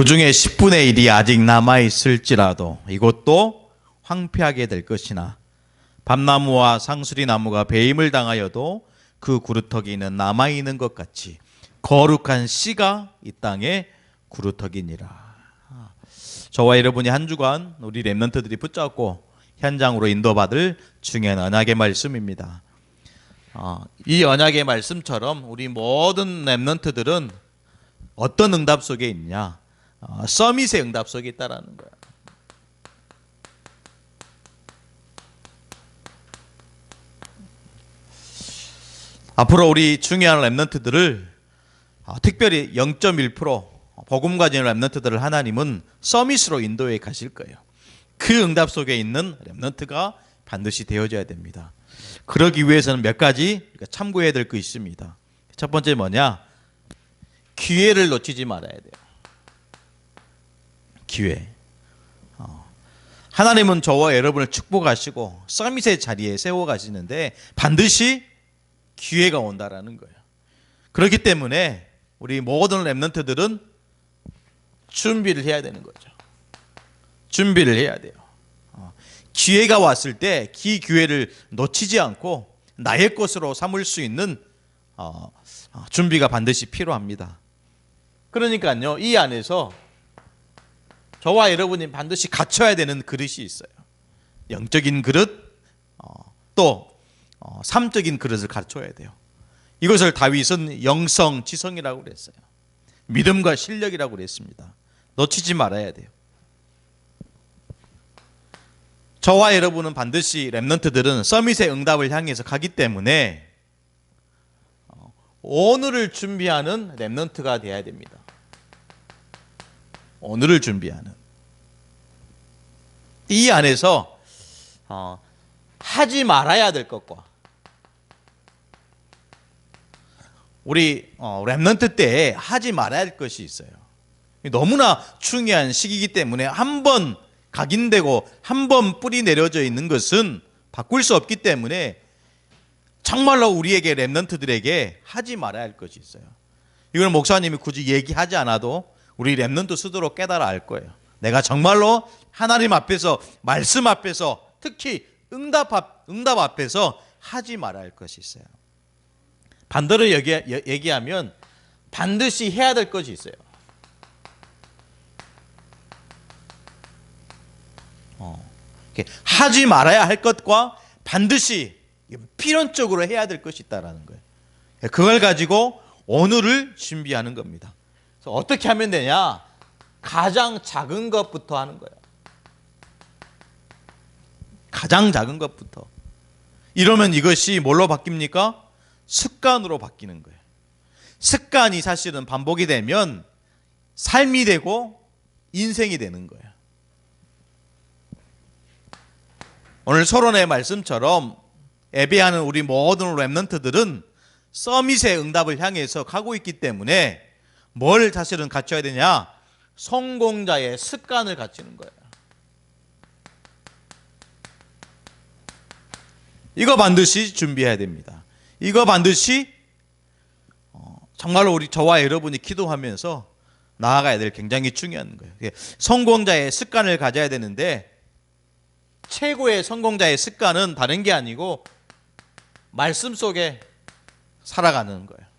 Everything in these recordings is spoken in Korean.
그 중에 10분의 1이 아직 남아있을지라도 이것도 황폐하게 될 것이나 밤나무와 상수리 나무가 배임을 당하여도 그 구루터기는 남아있는 것 같이 거룩한 씨가 이 땅에 구루터기니라. 저와 여러분이 한 주간 우리 렘넌트들이 붙잡고 현장으로 인도받을 중요한 언약의 말씀입니다. 이 언약의 말씀처럼 우리 모든 렘넌트들은 어떤 응답 속에 있냐? 서밋의 응답 속에 있다라는 거야. 앞으로 우리 중요한 렘넌트들을 특별히 0.1% 복음 가진 렘넌트들을 하나님은 서밋으로 인도해 가실 거예요. 그 응답 속에 있는 렘넌트가 반드시 되어져야 됩니다. 그러기 위해서는 몇 가지 참고해야 될 거 있습니다. 첫 번째 뭐냐? 기회를 놓치지 말아야 돼요. 기회. 하나님은 저와 여러분을 축복하시고 서밋의 자리에 세워 가시는데 반드시 기회가 온다라는 거예요. 그렇기 때문에 우리 모든 렘넌트들은 준비를 해야 되는 거죠. 준비를 해야 돼요. 기회가 왔을 때 그 기회를 놓치지 않고 나의 것으로 삼을 수 있는 준비가 반드시 필요합니다. 그러니까요, 이 안에서 저와 여러분이 반드시 갖춰야 되는 그릇이 있어요. 영적인 그릇, 또 삶적인 그릇을 갖춰야 돼요. 이것을 다윗은 영성, 지성이라고 그랬어요. 믿음과 실력이라고 그랬습니다. 놓치지 말아야 돼요. 저와 여러분은 반드시 렘넌트들은 서밋의 응답을 향해서 가기 때문에 오늘을 준비하는 렘넌트가 되어야 됩니다. 오늘을 준비하는. 이 안에서 하지 말아야 될 것과 우리 렘넌트 때에 하지 말아야 할 것이 있어요. 너무나 중요한 시기이기 때문에 한 번 각인되고 한 번 뿌리 내려져 있는 것은 바꿀 수 없기 때문에 정말로 우리에게 렘넌트들에게 하지 말아야 할 것이 있어요. 이건 목사님이 굳이 얘기하지 않아도 우리 렘넌트 스스로 깨달아 알 거예요. 내가 정말로 하나님 앞에서, 말씀 앞에서, 특히 응답 앞에서 하지 말아야 할 것이 있어요. 반대로 얘기하면 반드시 해야 될 것이 있어요. 하지 말아야 할 것과 반드시 필연적으로 해야 될 것이 있다는 거예요. 그걸 가지고 오늘을 준비하는 겁니다. 그래서 어떻게 하면 되냐? 가장 작은 것부터 하는 거예요. 가장 작은 것부터. 이러면 이것이 뭘로 바뀝니까? 습관으로 바뀌는 거예요. 습관이 사실은 반복이 되면 삶이 되고 인생이 되는 거예요. 오늘 서론의 말씀처럼 예배하는 우리 모든 렘넌트들은 서밋의 응답을 향해서 가고 있기 때문에 뭘 사실은 갖춰야 되냐? 성공자의 습관을 갖추는 거예요. 이거 반드시 준비해야 됩니다. 이거 반드시 정말로 저와 여러분이 기도하면서 나아가야 될 굉장히 중요한 거예요. 성공자의 습관을 가져야 되는데 최고의 성공자의 습관은 다른 게 아니고 말씀 속에 살아가는 거예요.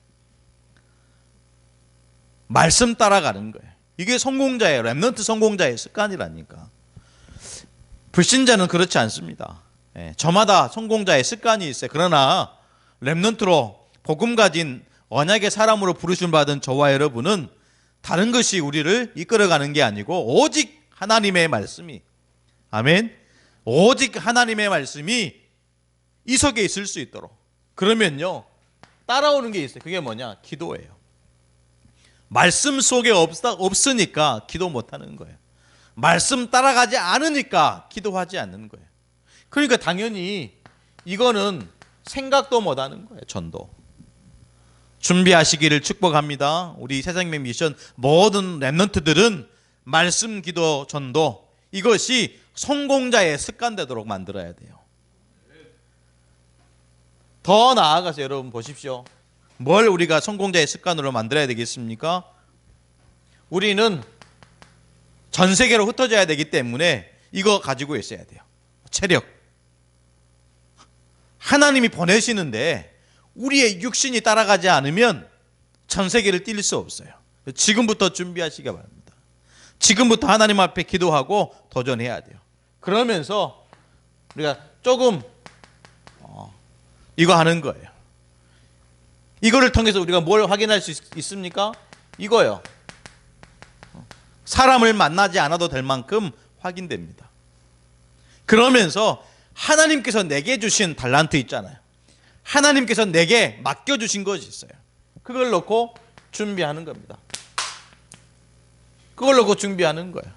말씀 따라가는 거예요. 이게 성공자의, 렘넌트 성공자의 습관이라니까. 불신자는 그렇지 않습니다. 저마다 성공자의 습관이 있어요. 그러나 렘넌트로 복음 가진 언약의 사람으로 부르심 받은 저와 여러분은 다른 것이 우리를 이끌어가는 게 아니고 오직 하나님의 말씀이, 아멘, 오직 하나님의 말씀이 이 속에 있을 수 있도록. 그러면요, 따라오는 게 있어요. 그게 뭐냐? 기도예요. 말씀 속에 없으니까 기도 못하는 거예요. 말씀 따라가지 않으니까 기도하지 않는 거예요. 그러니까 당연히 이거는 생각도 못하는 거예요. 전도. 준비하시기를 축복합니다. 우리 새생명 미션 모든 렘넌트들은 말씀, 기도, 전도, 이것이 성공자의 습관 되도록 만들어야 돼요. 더 나아가서 여러분 보십시오. 뭘 우리가 성공자의 습관으로 만들어야 되겠습니까? 우리는 전 세계로 흩어져야 되기 때문에 이거 가지고 있어야 돼요. 체력. 하나님이 보내시는데 우리의 육신이 따라가지 않으면 전 세계를 뛸 수 없어요. 지금부터 준비하시기 바랍니다. 지금부터 하나님 앞에 기도하고 도전해야 돼요. 그러면서 우리가 조금 이거 하는 거예요. 이거를 통해서 우리가 뭘 확인할 수 있습니까? 이거요. 사람을 만나지 않아도 될 만큼 확인됩니다. 그러면서 하나님께서 내게 주신 달란트 있잖아요. 하나님께서 내게 맡겨주신 것이 있어요. 그걸 놓고 준비하는 겁니다. 그걸 놓고 준비하는 거예요.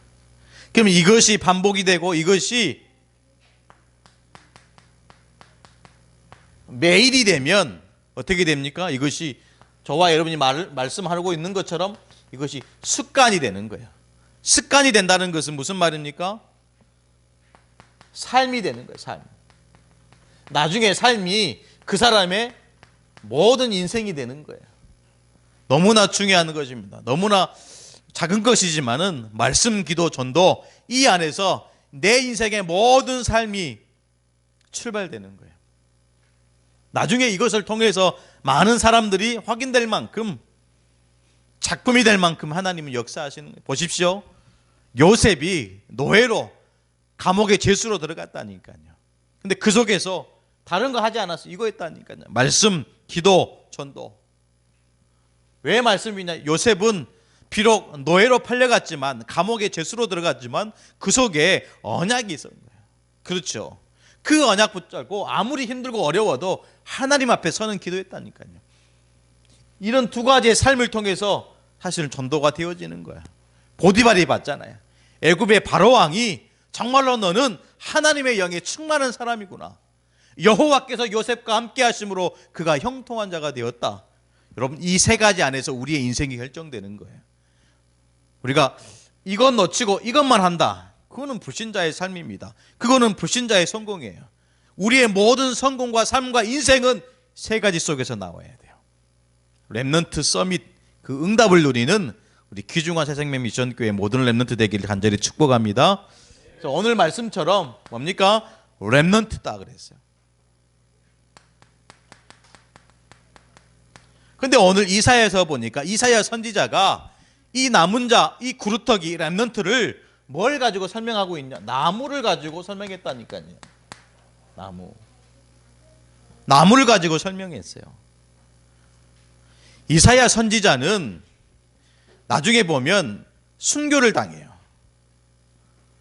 그럼 이것이 반복이 되고 이것이 매일이 되면 어떻게 됩니까? 이것이 저와 여러분이 말씀하고 있는 것처럼 이것이 습관이 되는 거예요. 습관이 된다는 것은 무슨 말입니까? 삶이 되는 거예요. 삶. 나중에 삶이 그 사람의 모든 인생이 되는 거예요. 너무나 중요한 것입니다. 너무나 작은 것이지만은 말씀, 기도, 전도 이 안에서 내 인생의 모든 삶이 출발되는 거예요. 나중에 이것을 통해서 많은 사람들이 확인될 만큼 작품이 될 만큼 하나님은 역사하시는 거예요. 보십시오. 요셉이 노예로 감옥의 죄수로 들어갔다니까요. 근데 그 속에서 다른 거 하지 않았어요. 이거 했다니까요. 말씀, 기도, 전도. 왜 말씀이냐? 요셉은 비록 노예로 팔려갔지만 감옥의 죄수로 들어갔지만 그 속에 언약이 있었는 거예요. 그렇죠. 그 언약 붙잡고 아무리 힘들고 어려워도 하나님 앞에 서는 기도했다니까요. 이런 두 가지의 삶을 통해서 사실은 전도가 되어지는 거야. 보디발이 봤잖아요. 애굽의 바로왕이 정말로 너는 하나님의 영에 충만한 사람이구나. 여호와께서 요셉과 함께 하심으로 그가 형통한 자가 되었다. 여러분, 이 세 가지 안에서 우리의 인생이 결정되는 거예요. 우리가 이것 놓치고 이것만 한다. 그거는 불신자의 삶입니다. 그거는 불신자의 성공이에요. 우리의 모든 성공과 삶과 인생은 세 가지 속에서 나와야 돼요. 렘넌트 서밋 그 응답을 누리는 우리 귀중한 새생명 미션교회 모든 렘넌트 되기를 간절히 축복합니다. 그래서 오늘 말씀처럼 뭡니까? 렘넌트다 그랬어요. 근데 오늘 이사야에서 보니까 이사야 선지자가 이 남은 자, 이 구루터기 렘넌트를 뭘 가지고 설명하고 있냐? 나무를 가지고 설명했다니까요. 나무를 가지고 설명했어요. 이사야 선지자는 나중에 보면 순교를 당해요.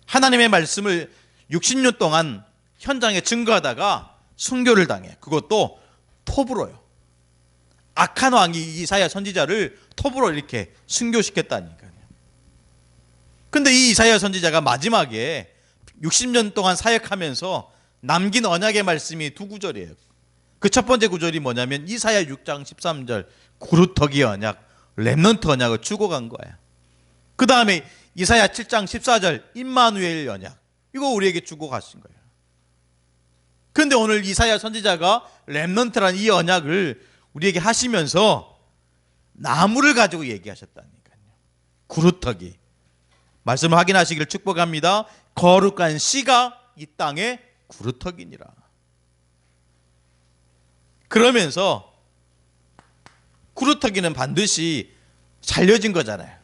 하나님의 말씀을 60년 동안 현장에 증거하다가 순교를 당해. 그것도 톱으로요. 악한 왕이 이사야 선지자를 톱으로 이렇게 순교시켰다니까요. 근데 이 이사야 선지자가 마지막에 60년 동안 사역하면서 남긴 언약의 말씀이 두 구절이에요. 그 첫 번째 구절이 뭐냐면 이사야 6장 13절 구루터기 언약, 렘넌트 언약을 주고 간 거예요. 그 다음에 이사야 7장 14절 임마누엘 언약, 이거 우리에게 주고 가신 거예요. 그런데 오늘 이사야 선지자가 렘넌트라는 이 언약을 우리에게 하시면서 나무를 가지고 얘기하셨다니까요. 구루터기. 말씀을 확인하시기를 축복합니다. 거룩한 씨가 이 땅에 구루터기니라. 그러면서 구루터기는 반드시 잘려진 거잖아요.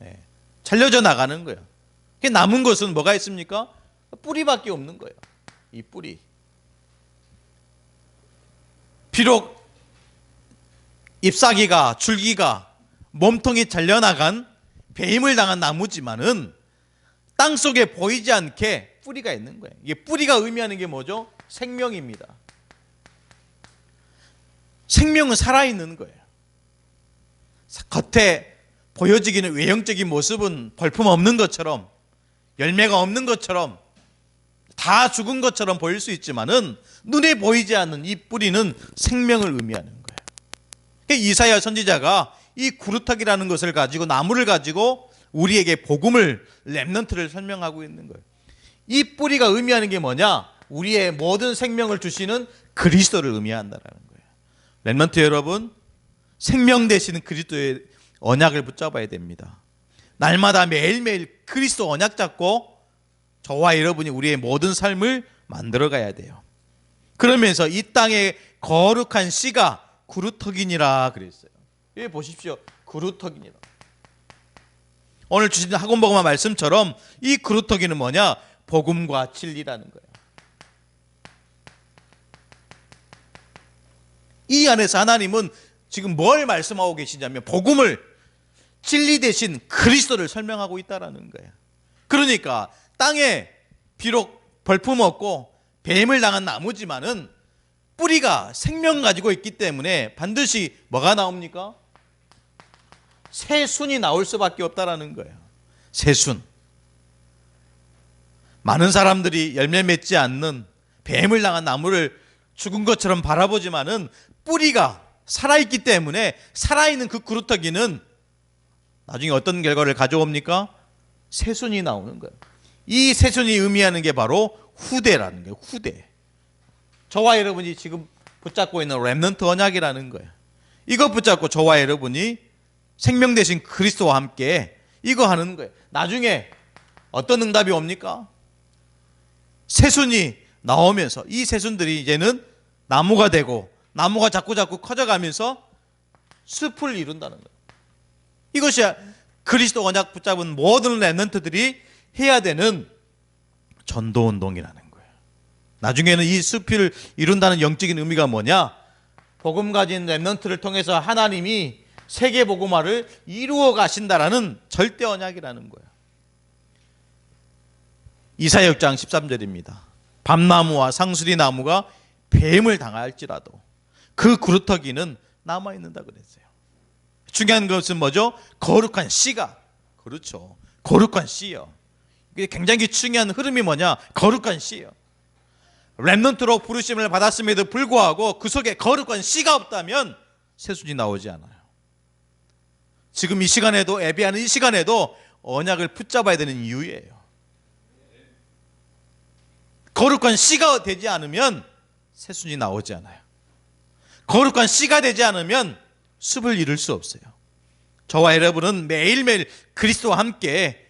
네. 잘려져 나가는 거예요. 남은 것은 뭐가 있습니까? 뿌리밖에 없는 거예요. 이 뿌리. 비록 잎사귀가 줄기가 몸통이 잘려나간 배임을 당한 나무지만은 땅속에 보이지 않게 뿌리가 있는 거예요. 이게 뿌리가 의미하는 게 뭐죠? 생명입니다. 생명은 살아있는 거예요. 겉에 보여지기는 외형적인 모습은 볼품 없는 것처럼 열매가 없는 것처럼 다 죽은 것처럼 보일 수 있지만은 눈에 보이지 않는 이 뿌리는 생명을 의미하는 거예요. 이사야 선지자가 이 구루터기라는 것을 가지고 나무를 가지고 우리에게 복음을 렘넌트를 설명하고 있는 거예요. 이 뿌리가 의미하는 게 뭐냐? 우리의 모든 생명을 주시는 그리스도를 의미한다라는 거예요. 렘넌트 여러분, 생명 되시는 그리스도의 언약을 붙잡아야 됩니다. 날마다 매일매일 그리스도 언약 잡고 저와 여러분이 우리의 모든 삶을 만들어가야 돼요. 그러면서 이 땅의 거룩한 씨가 그루터기니라 그랬어요. 여기 보십시오. 그루터기니라. 오늘 주신 학원복음 말씀처럼 이 그루터기는 뭐냐? 복음과 진리라는 거예요. 이 안에서 하나님은 지금 뭘 말씀하고 계시냐면 복음을, 진리 대신 그리스도를 설명하고 있다는 거예요. 그러니까 땅에 비록 벌품 없고 뱀을 당한 나무지만은 뿌리가 생명 가지고 있기 때문에 반드시 뭐가 나옵니까? 새순이 나올 수밖에 없다라는 거예요. 새순. 많은 사람들이 열매 맺지 않는 뱀을 당한 나무를 죽은 것처럼 바라보지만은 뿌리가 살아있기 때문에 살아있는 그 그루터기는 나중에 어떤 결과를 가져옵니까? 새순이 나오는 거예요. 이 새순이 의미하는 게 바로 후대라는 거예요. 후대. 저와 여러분이 지금 붙잡고 있는 렘넌트 언약이라는 거예요. 이거 붙잡고 저와 여러분이 생명 대신 그리스도와 함께 이거 하는 거예요. 나중에 어떤 응답이 옵니까? 새순이 나오면서 이 새순들이 이제는 나무가 되고 나무가 자꾸 커져가면서 숲을 이룬다는 거예요. 이것이 그리스도 언약 붙잡은 모든 렘넌트들이 해야 되는 전도운동이라는 거예요. 나중에는 이 숲을 이룬다는 영적인 의미가 뭐냐? 복음 가진 렘넌트를 통해서 하나님이 세계 복음화를 이루어 가신다라는 절대 언약이라는 거예요. 이사야 6장 13절입니다. 밤나무와 상수리 나무가 뱀을 당할지라도 그 그루터기는 남아있는다 그랬어요. 중요한 것은 뭐죠? 거룩한 씨가. 그렇죠. 거룩한 씨요. 이게 굉장히 중요한 흐름이 뭐냐? 거룩한 씨요. 렘넌트로 부르심을 받았음에도 불구하고 그 속에 거룩한 씨가 없다면 새순이 나오지 않아요. 지금 이 시간에도, 예배하는 이 시간에도 언약을 붙잡아야 되는 이유예요. 거룩한 씨가 되지 않으면 새순이 나오지 않아요. 거룩한 씨가 되지 않으면 숲을 이룰 수 없어요. 저와 여러분은 매일매일 그리스도와 함께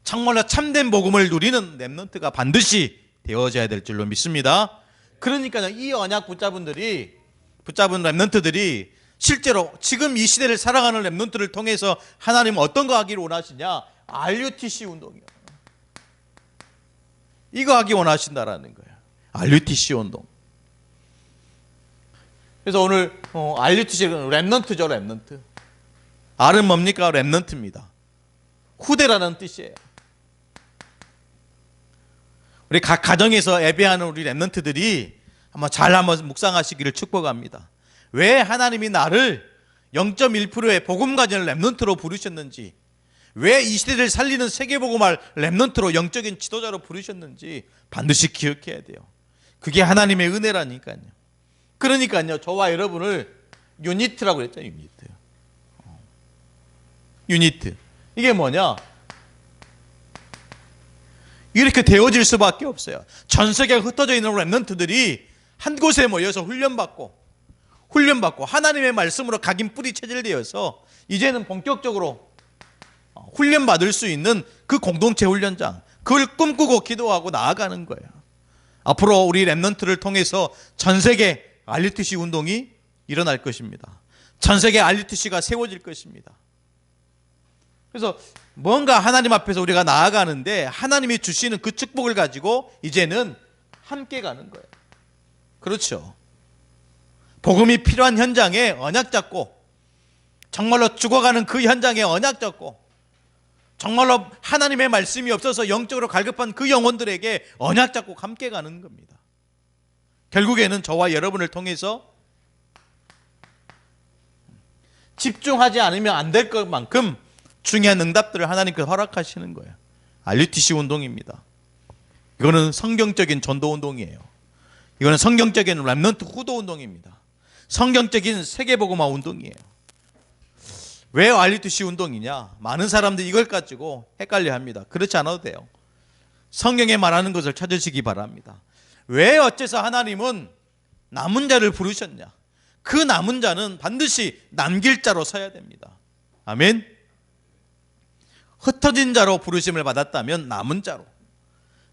정말로 참된 복음을 누리는 렘넌트가 반드시 되어져야 될 줄로 믿습니다. 그러니까 이 언약 붙잡은 렘넌트들이 실제로 지금 이 시대를 살아가는 렘넌트를 통해서 하나님은 어떤 거 하기를 원하시냐? RUTC 운동이요. 이거 하기 원하신다라는 거예요. RUTC 운동. 그래서 오늘 RUTC는 렘넌트죠, 렘넌트. R은 뭡니까? 렘넌트입니다. 후대라는 뜻이에요. 우리 각 가정에서 예배하는 우리 렘넌트들이 한번 묵상하시기를 축복합니다. 왜 하나님이 나를 0.1%의 복음 가진 렘넌트로 부르셨는지, 왜 이 시대를 살리는 세계복음할 렘넌트로 영적인 지도자로 부르셨는지 반드시 기억해야 돼요. 그게 하나님의 은혜라니까요. 그러니까요, 저와 여러분을 유니트라고 그랬죠. 유니트. 이게 뭐냐? 이렇게 되어질 수밖에 없어요. 전 세계에 흩어져 있는 렘넌트들이 한 곳에 모여서 훈련받고 하나님의 말씀으로 각인 뿌리 체질되어서 이제는 본격적으로 훈련받을 수 있는 그 공동체 훈련장, 그걸 꿈꾸고 기도하고 나아가는 거예요. 앞으로 우리 렘넌트를 통해서 전 세계 RUTC 운동이 일어날 것입니다. 전 세계 RUTC가 세워질 것입니다. 그래서 뭔가 하나님 앞에서 우리가 나아가는데 하나님이 주시는 그 축복을 가지고 이제는 함께 가는 거예요. 그렇죠. 복음이 필요한 현장에 언약 잡고, 정말로 죽어가는 그 현장에 언약 잡고, 정말로 하나님의 말씀이 없어서 영적으로 갈급한 그 영혼들에게 언약 잡고 함께 가는 겁니다. 결국에는 저와 여러분을 통해서 집중하지 않으면 안 될 것만큼 중요한 응답들을 하나님께서 허락하시는 거예요. RUTC 운동입니다. 이거는 성경적인 전도 운동이에요. 이거는 성경적인 렘넌트 후도 운동입니다. 성경적인 세계복음화 운동이에요. 왜 RUTC 운동이냐? 많은 사람들이 이걸 가지고 헷갈려 합니다. 그렇지 않아도 돼요. 성경에 말하는 것을 찾으시기 바랍니다. 왜 어째서 하나님은 남은 자를 부르셨냐? 그 남은 자는 반드시 남길 자로 서야 됩니다. 아멘. 흩어진 자로 부르심을 받았다면 남은 자로,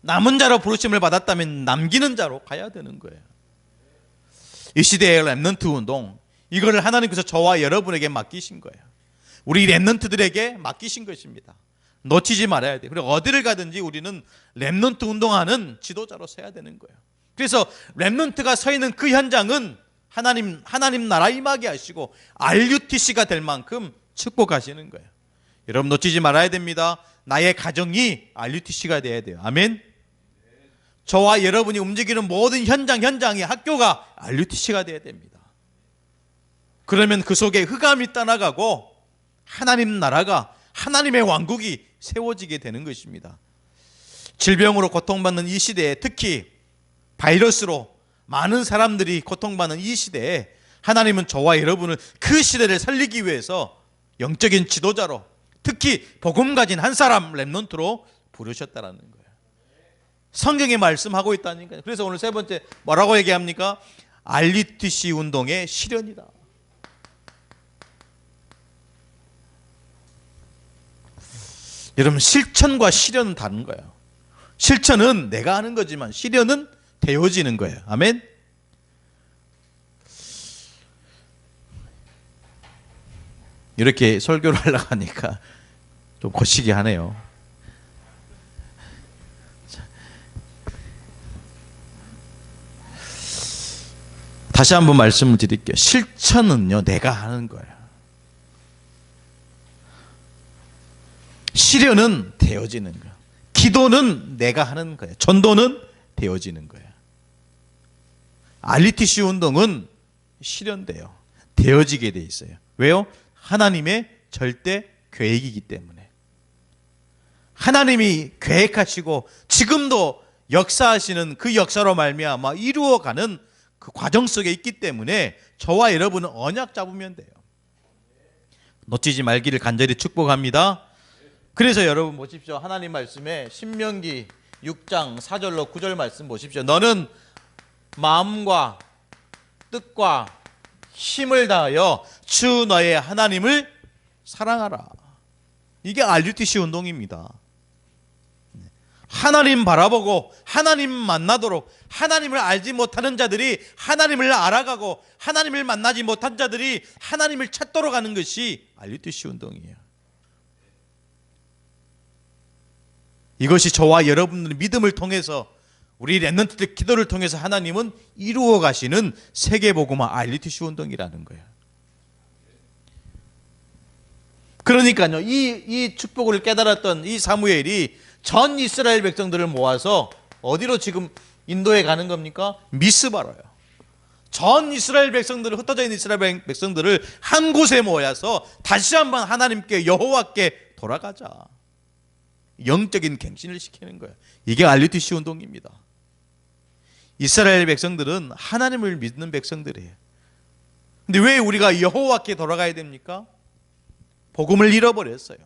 남은 자로 부르심을 받았다면 남기는 자로 가야 되는 거예요. 이 시대의 렘넌트 운동, 이거를 하나님께서 저와 여러분에게 맡기신 거예요. 우리 렘넌트들에게 맡기신 것입니다. 놓치지 말아야 돼요. 그리고 어디를 가든지 우리는 렘넌트 운동하는 지도자로 서야 되는 거예요. 그래서 렘넌트가 서 있는 그 현장은 하나님 나라 임하게 하시고 RUTC가 될 만큼 축복하시는 거예요. 여러분 놓치지 말아야 됩니다. 나의 가정이 RUTC가 돼야 돼요. 아멘. 저와 여러분이 움직이는 모든 현장이 학교가 RUTC가 돼야 됩니다. 그러면 그 속에 흑암이 떠나가고 하나님 나라가, 하나님의 왕국이 세워지게 되는 것입니다. 질병으로 고통받는 이 시대에, 특히 바이러스로 많은 사람들이 고통받는 이 시대에 하나님은 저와 여러분을 그 시대를 살리기 위해서 영적인 지도자로, 특히 복음 가진 한 사람 렘넌트로 부르셨다라는 거예요. 성경에 말씀하고 있다니까요. 그래서 오늘 세 번째 뭐라고 얘기합니까? RUTC 운동의 실현이다. 여러분, 실천과 실현은 다른 거예요. 실천은 내가 하는 거지만 실현은 되어지는 거예요. 아멘. 이렇게 설교를 하려고 하니까 좀 거시기 하네요. 다시 한번 말씀을 드릴게요. 실천은요, 내가 하는 거예요. 실현은 되어지는 거예요. 기도는 내가 하는 거예요. 전도는 되어지는 거예요. RUTC 운동은 실현돼요. 되어지게 돼 있어요. 왜요? 하나님의 절대 계획이기 때문에. 하나님이 계획하시고 지금도 역사하시는 그 역사로 말미암아 이루어가는 그 과정 속에 있기 때문에 저와 여러분은 언약 잡으면 돼요. 놓치지 말기를 간절히 축복합니다. 그래서 여러분 보십시오. 하나님 말씀에 신명기 6장 4절로 9절 말씀 보십시오. 너는 마음과 뜻과 힘을 다하여 주 너의 하나님을 사랑하라. 이게 RUTC 운동입니다. 하나님 바라보고 하나님 만나도록, 하나님을 알지 못하는 자들이 하나님을 알아가고 하나님을 만나지 못한 자들이 하나님을 찾도록 하는 것이 RUTC 운동이에요. 이것이 저와 여러분들의 믿음을 통해서, 우리 렘넌트들 기도를 통해서 하나님은 이루어 가시는 세계복음화 RUTC 운동이라는 거예요. 그러니까요, 이 축복을 깨달았던 이 사무엘이 전 이스라엘 백성들을 모아서 어디로 지금 인도에 가는 겁니까? 미스바로요. 전 이스라엘 백성들을, 흩어져 있는 이스라엘 백성들을 한 곳에 모아서 다시 한번 하나님께, 여호와께 돌아가자. 영적인 갱신을 시키는 거예요. 이게 RUTC 운동입니다. 이스라엘 백성들은 하나님을 믿는 백성들이에요. 근데 왜 우리가 여호와께 돌아가야 됩니까? 복음을 잃어버렸어요.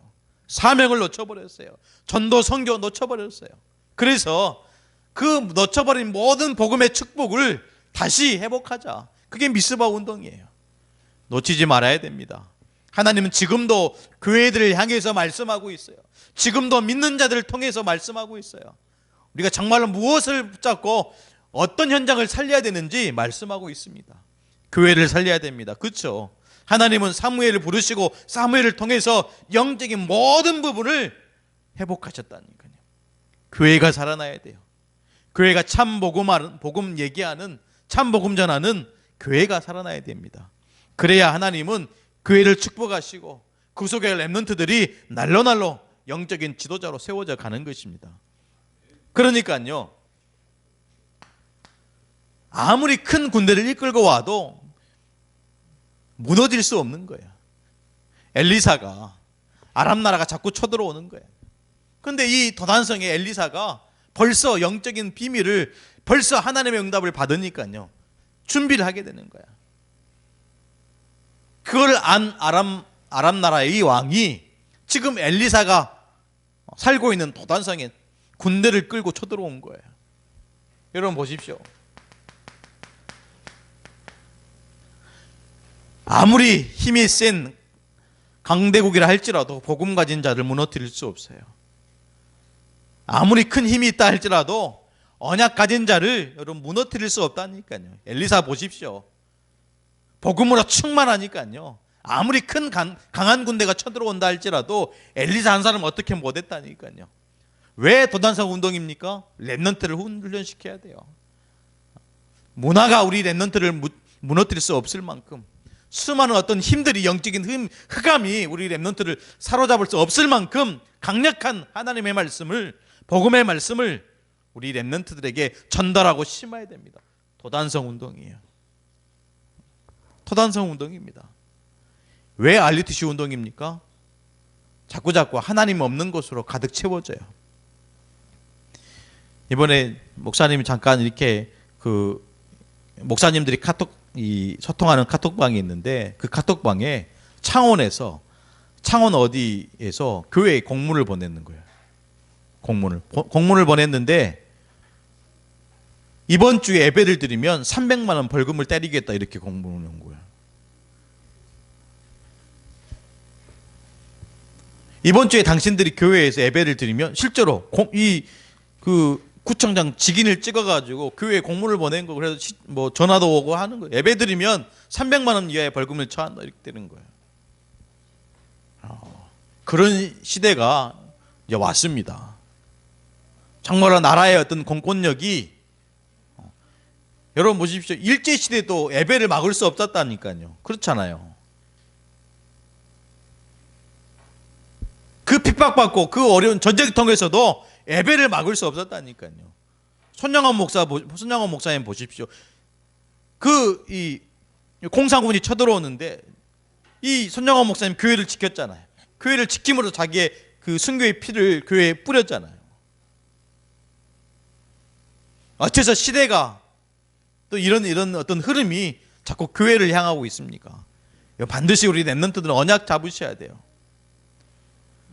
사명을 놓쳐버렸어요. 전도 선교 놓쳐버렸어요. 그래서 그 놓쳐버린 모든 복음의 축복을 다시 회복하자. 그게 미스바 운동이에요. 놓치지 말아야 됩니다. 하나님은 지금도 교회들을 향해서 말씀하고 있어요. 지금도 믿는 자들을 통해서 말씀하고 있어요. 우리가 정말로 무엇을 붙잡고 어떤 현장을 살려야 되는지 말씀하고 있습니다. 교회를 살려야 됩니다. 그렇죠? 하나님은 사무엘을 부르시고 사무엘을 통해서 영적인 모든 부분을 회복하셨다니까요. 교회가 살아나야 돼요. 교회가 참 복음 얘기하는, 참 복음 전하는 교회가 살아나야 됩니다. 그래야 하나님은 교회를 축복하시고 그 속에 렘넌트들이 날로 영적인 지도자로 세워져 가는 것입니다. 그러니까요, 아무리 큰 군대를 이끌고 와도 무너질 수 없는 거예요. 엘리사가, 아람 나라가 자꾸 쳐들어오는 거예요. 그런데 이 도단성의 엘리사가 벌써 영적인 비밀을, 벌써 하나님의 응답을 받으니까요, 준비를 하게 되는 거야. 그걸 안 아람 나라의 이 왕이 지금 엘리사가 살고 있는 도단성에 군대를 끌고 쳐들어온 거예요. 여러분 보십시오. 아무리 힘이 센 강대국이라 할지라도 복음 가진 자를 무너뜨릴 수 없어요. 아무리 큰 힘이 있다 할지라도 언약 가진 자를 여러분 무너뜨릴 수 없다니까요. 엘리사 보십시오. 복음으로 충만하니까요. 아무리 큰 강한 군대가 쳐들어온다 할지라도 엘리사 한 사람 어떻게 못했다니까요. 왜 도단성 운동입니까? 렘넌트를 훈련시켜야 돼요. 문화가 우리 렘넌트를 무너뜨릴 수 없을 만큼, 수많은 어떤 힘들이, 영적인 흑암이 우리 렘넌트를 사로잡을 수 없을 만큼 강력한 하나님의 말씀을, 복음의 말씀을 우리 렘넌트들에게 전달하고 심어야 됩니다. 도단성 운동이에요. 토단성 운동입니다. 왜 RUTC 운동입니까? 자꾸 하나님 없는 곳으로 가득 채워져요. 이번에 목사님이 잠깐 이렇게 목사님들이 소통하는 카톡방이 있는데, 그 카톡방에 창원 어디에서 교회에 공문을 보냈는 거예요. 공문을 보냈는데, 이번 주에 예배를 드리면 300만 원 벌금을 때리겠다, 이렇게 공문을 온 거예요. 이번 주에 당신들이 교회에서 예배를 드리면 실제로 구청장 직인을 찍어가지고 교회에 공문을 보낸 거, 그래서 뭐 전화도 오고 하는 거예요. 예배 드리면 300만 원 이하의 벌금을 처한다, 이렇게 되는 거예요. 그런 시대가 이제 왔습니다. 정말로 나라의 어떤 공권력이, 여러분 보십시오. 일제시대도 예배를 막을 수 없었다니까요. 그렇잖아요. 그 핍박받고 그 어려운 전쟁통에서도 예배를 막을 수 없었다니까요. 손영원 목사님 보십시오. 공산군이 쳐들어오는데 이 손영원 목사님 교회를 지켰잖아요. 교회를 지킴으로 자기의 그 순교의 피를 교회에 뿌렸잖아요. 어째서 시대가 또 이런 어떤 흐름이 자꾸 교회를 향하고 있습니까? 반드시 우리 렘넌트들은 언약 잡으셔야 돼요.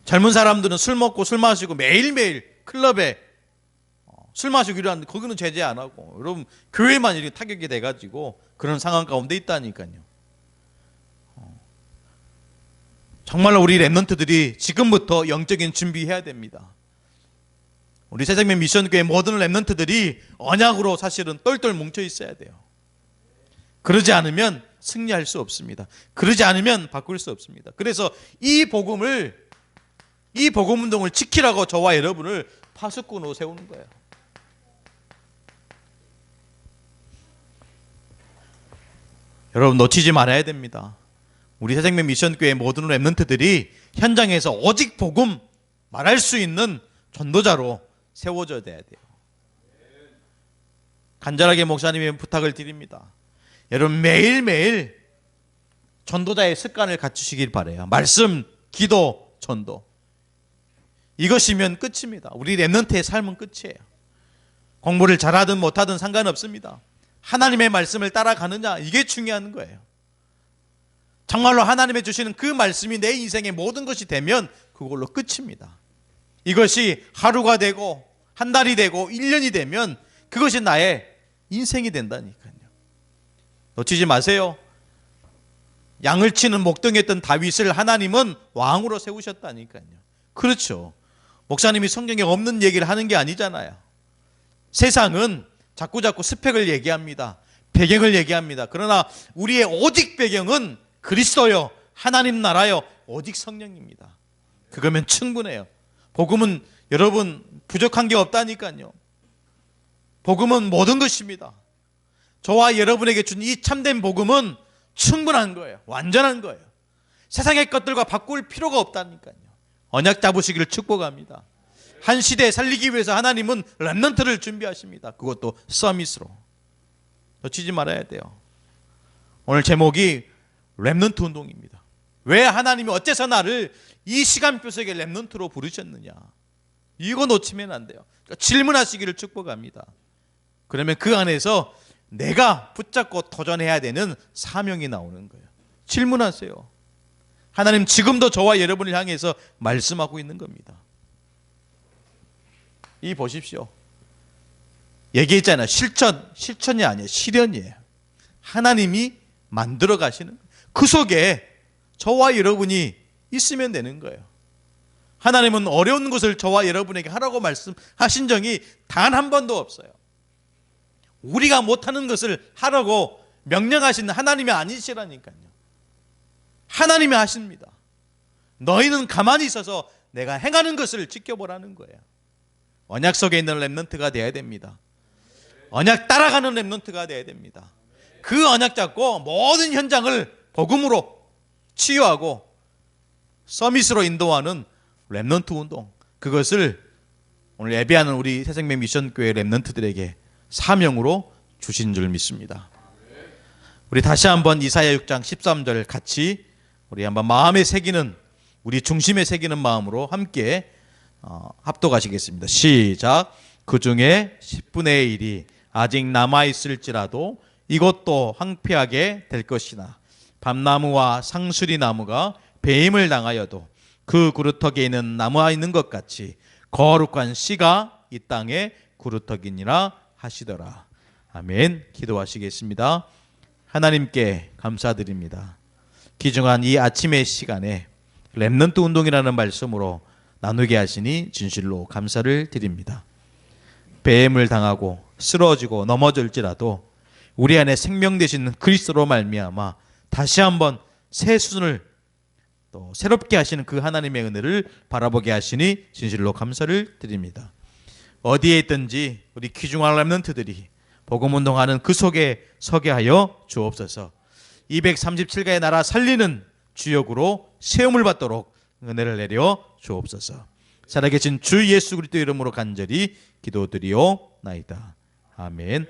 젊은 사람들은 술 먹고 술 마시고 매일매일 클럽에 술 마시기로 하는데 거기는 제재 안 하고, 여러분 교회만 이렇게 타격이 돼가지고 그런 상황 가운데 있다니까요. 정말로 우리 렘넌트들이 지금부터 영적인 준비해야 됩니다. 우리 새생명 미션교회 모든 렘넌트들이 언약으로 사실은 똘똘 뭉쳐 있어야 돼요. 그러지 않으면 승리할 수 없습니다. 그러지 않으면 바꿀 수 없습니다. 그래서 이 복음 운동을 지키라고 저와 여러분을 파수꾼으로 세우는 거예요. 여러분 놓치지 말아야 됩니다. 우리 새생명 미션교회 모든 렘넌트들이 현장에서 오직 복음 말할 수 있는 전도자로 세워져야 돼요. 간절하게 목사님의 부탁을 드립니다. 여러분 매일매일 전도자의 습관을 갖추시길 바라요. 말씀, 기도, 전도. 이것이면 끝입니다. 우리 렘넌트의 삶은 끝이에요. 공부를 잘하든 못하든 상관없습니다. 하나님의 말씀을 따라가느냐, 이게 중요한 거예요. 정말로 하나님의 주시는 그 말씀이 내 인생의 모든 것이 되면 그걸로 끝입니다. 이것이 하루가 되고 한 달이 되고 1년이 되면 그것이 나의 인생이 된다니까요. 놓치지 마세요. 양을 치는 목동이었던 다윗을 하나님은 왕으로 세우셨다니까요. 그렇죠. 목사님이 성경에 없는 얘기를 하는 게 아니잖아요. 세상은 자꾸 스펙을 얘기합니다. 배경을 얘기합니다. 그러나 우리의 오직 배경은 그리스도요, 하나님 나라요, 오직 성령입니다. 그거면 충분해요. 복음은 여러분 부족한 게 없다니까요. 복음은 모든 것입니다. 저와 여러분에게 준 이 참된 복음은 충분한 거예요. 완전한 거예요. 세상의 것들과 바꿀 필요가 없다니까요. 언약 잡으시기를 축복합니다. 한 시대에 살리기 위해서 하나님은 렘넌트를 준비하십니다. 그것도 서밋으로. 놓치지 말아야 돼요. 오늘 제목이 렘넌트 운동입니다. 왜 하나님이 어째서 나를 이 시간표 속에 렘넌트로 부르셨느냐, 이거 놓치면 안 돼요. 그러니까 질문하시기를 축복합니다. 그러면 그 안에서 내가 붙잡고 도전해야 되는 사명이 나오는 거예요. 질문하세요. 하나님 지금도 저와 여러분을 향해서 말씀하고 있는 겁니다. 이 보십시오. 얘기했잖아요. 실천이 아니에요. 실현이에요. 하나님이 만들어 가시는, 그 속에 저와 여러분이 있으면 되는 거예요. 하나님은 어려운 것을 저와 여러분에게 하라고 말씀하신 적이 단 한 번도 없어요. 우리가 못하는 것을 하라고 명령하시는 하나님이 아니시라니까요. 하나님이 하십니다. 너희는 가만히 있어서 내가 행하는 것을 지켜보라는 거예요. 언약 속에 있는 렘넌트가 되어야 됩니다. 언약 따라가는 렘넌트가 되어야 됩니다. 그 언약 잡고 모든 현장을 복음으로 치유하고 서밋으로 인도하는 렘넌트 운동, 그것을 오늘 예배하는 우리 새생명 미션교회 렘넌트들에게 사명으로 주신 줄 믿습니다. 우리 다시 한번 이사야 6장 13절 같이 우리 한번 마음에 새기는, 우리 중심에 새기는 마음으로 함께 합독하시겠습니다. 시작. 그 중에 10분의 1이 아직 남아있을지라도 이것도 황폐하게 될 것이나 밤나무와 상수리 나무가 배임을 당하여도 그 구루터기에 남아있는 것 같이 거룩한 씨가 이 땅에 구루터기니라 하시더라. 아멘. 기도하시겠습니다. 하나님께 감사드립니다. 귀중한 이 아침의 시간에 렘넌트 운동이라는 말씀으로 나누게 하시니 진실로 감사를 드립니다. 배임을 당하고 쓰러지고 넘어질지라도 우리 안에 생명 되신 그리스도로 말미암아 다시 한번 새 수준을 또 새롭게 하시는 그 하나님의 은혜를 바라보게 하시니 진실로 감사를 드립니다. 어디에 있든지 우리 귀중한 렘넌트들이 복음운동하는 그 속에 서게 하여 주옵소서. 237가의 나라 살리는 주역으로 세움을 받도록 은혜를 내려 주옵소서. 살아계신 주 예수 그리스도 이름으로 간절히 기도드리오나이다. 아멘.